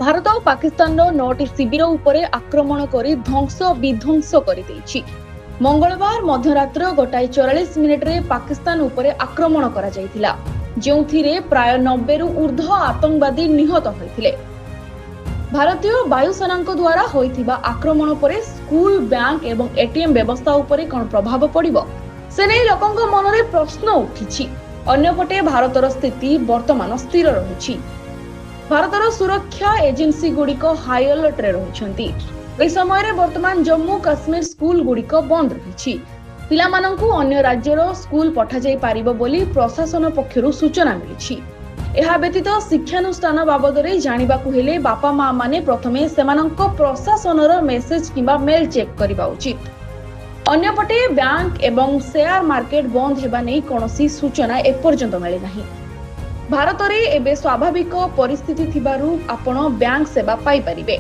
ଭାରତ ଓ ପାକିସ୍ତାନର 9ଟି ଶିବିର ଉପରେ ଆକ୍ରମଣ କରି ଧ୍ୱଂସ ବିଧ୍ୱଂସ କରିଦେଇଛି। ମଙ୍ଗଳବାର ମଧ୍ୟରାତ୍ର 1:44 ପାକିସ୍ତାନ ଉପରେ ଆକ୍ରମଣ କରାଯାଇଥିଲା, ଯେଉଁଥିରେ ପ୍ରାୟ 90ରୁ ଉର୍ଦ୍ଧ୍ୱ ଆତଙ୍କବାଦୀ ନିହତ ହୋଇଥିଲେ। ଭାରତୀୟ ବାୟୁସେନାଙ୍କ ଦ୍ୱାରା ହୋଇଥିବା ଆକ୍ରମଣ ପରେ ସ୍କୁଲ, ବ୍ୟାଙ୍କ ଏବଂ ଏଟିଏମ୍ ବ୍ୟବସ୍ଥା ଉପରେ କ'ଣ ପ୍ରଭାବ ପଡ଼ିବ, ସେ ନେଇ ଲୋକଙ୍କ ମନରେ ପ୍ରଶ୍ନ ଉଠିଛି। ଅନ୍ୟପଟେ ଭାରତର ସ୍ଥିତି ବର୍ତ୍ତମାନ ସ୍ଥିର ରହିଛି। ଭାରତର ସୁରକ୍ଷା ଏଜେନ୍ସି ଗୁଡ଼ିକ ହାଇ ଆଲର୍ଟରେ ରହିଛନ୍ତି। ଏହି ସମୟରେ ବର୍ତ୍ତମାନ ଜମ୍ମୁ କାଶ୍ମୀର ସ୍କୁଲ ଗୁଡ଼ିକ ବନ୍ଦ ରହିଛି। ପିଲାମାନଙ୍କୁ ଅନ୍ୟ ରାଜ୍ୟର ସ୍କୁଲ ପଠାଯାଇ ପାରିବ ବୋଲି ପ୍ରଶାସନ ପକ୍ଷରୁ ସୂଚନା ମିଳିଛି। ଏହା ବ୍ୟତୀତ ଶିକ୍ଷାନୁଷ୍ଠାନ ବାବଦରେ ଜାଣିବାକୁ ହେଲେ ବାପା ମା ମାନେ ପ୍ରଥମେ ସେମାନଙ୍କ ପ୍ରଶାସନର ମେସେଜ କିମ୍ବା ମେଲ୍ ଚେକ୍ କରିବା ଉଚିତ। ଅନ୍ୟପଟେ ବ୍ୟାଙ୍କ ଏବଂ ସେୟାର ମାର୍କେଟ ବନ୍ଦ ହେବା ନେଇ କୌଣସି ସୂଚନା ଏପର୍ଯ୍ୟନ୍ତ ମିଳିନାହିଁ। ଭାରତରେ ଏବେ ସ୍ୱାଭାବିକ ପରିସ୍ଥିତି ଥିବାରୁ ଆପଣ ବ୍ୟାଙ୍କ ସେବା ପାଇପାରିବେ।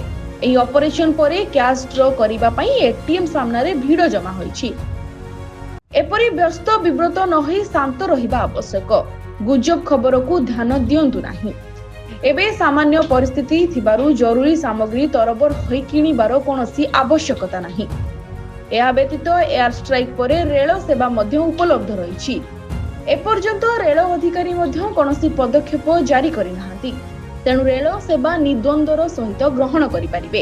ଏହି ଅପରେସନ ପରେ କ୍ୟାଶ ଡ୍ର କରିବା ପାଇଁ ଏଟିଏମ୍ ସାମ୍ନାରେ ଭିଡ଼ ଜମା ହୋଇଛି। ଏପରି ବ୍ୟସ୍ତ ବିବ୍ରତ ନ ହୋଇ ଶାନ୍ତ ରହିବା ଆବଶ୍ୟକ। ଗୁଜବ ଖବରକୁ ଧ୍ୟାନ ଦିଅନ୍ତୁ ନାହିଁ। ଏବେ ସାମାନ୍ୟ ପରିସ୍ଥିତି ଥିବାରୁ ଜରୁରୀ ସାମଗ୍ରୀ ତରବର ହୋଇ କିଣିବାର କୌଣସି ଆବଶ୍ୟକତା ନାହିଁ। ଏହା ବ୍ୟତୀତ ଏୟାର ଷ୍ଟ୍ରାଇକ୍ ପରେ ରେଳ ସେବା ମଧ୍ୟ ଉପଲବ୍ଧ ରହିଛି। ଏପର୍ଯ୍ୟନ୍ତ ରେଳ ଅଧିକାରୀ ମଧ୍ୟ କୌଣସି ପଦକ୍ଷେପ ଜାରି କରିନାହାନ୍ତି, ତେଣୁ ରେଳ ସେବା ନିଦ୍ୱନ୍ଦର ସହିତ ଗ୍ରହଣ କରିପାରିବେ।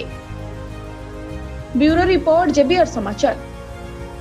ବ୍ୟୁରୋ ରିପୋର୍ଟ, JBR ସମାଚାର।